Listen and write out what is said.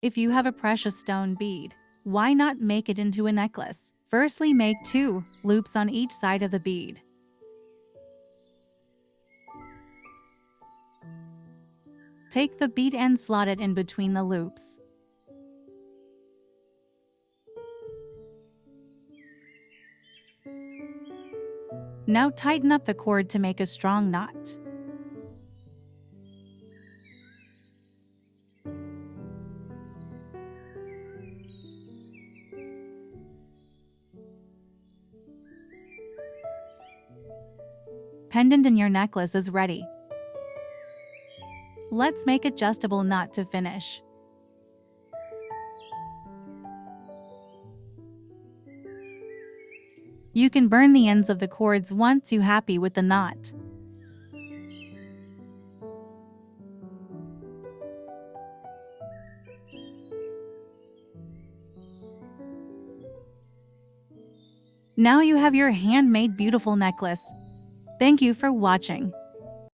If you have a precious stone bead, why not make it into a necklace? Firstly, make 2 loops on each side of the bead. Take the bead and slot it in between the loops. Now tighten up the cord to make a strong knot. Pendant in your necklace is ready. Let's make adjustable knot to finish. You can burn the ends of the cords once you're happy with the knot. Now you have your handmade beautiful necklace. Thank you for watching.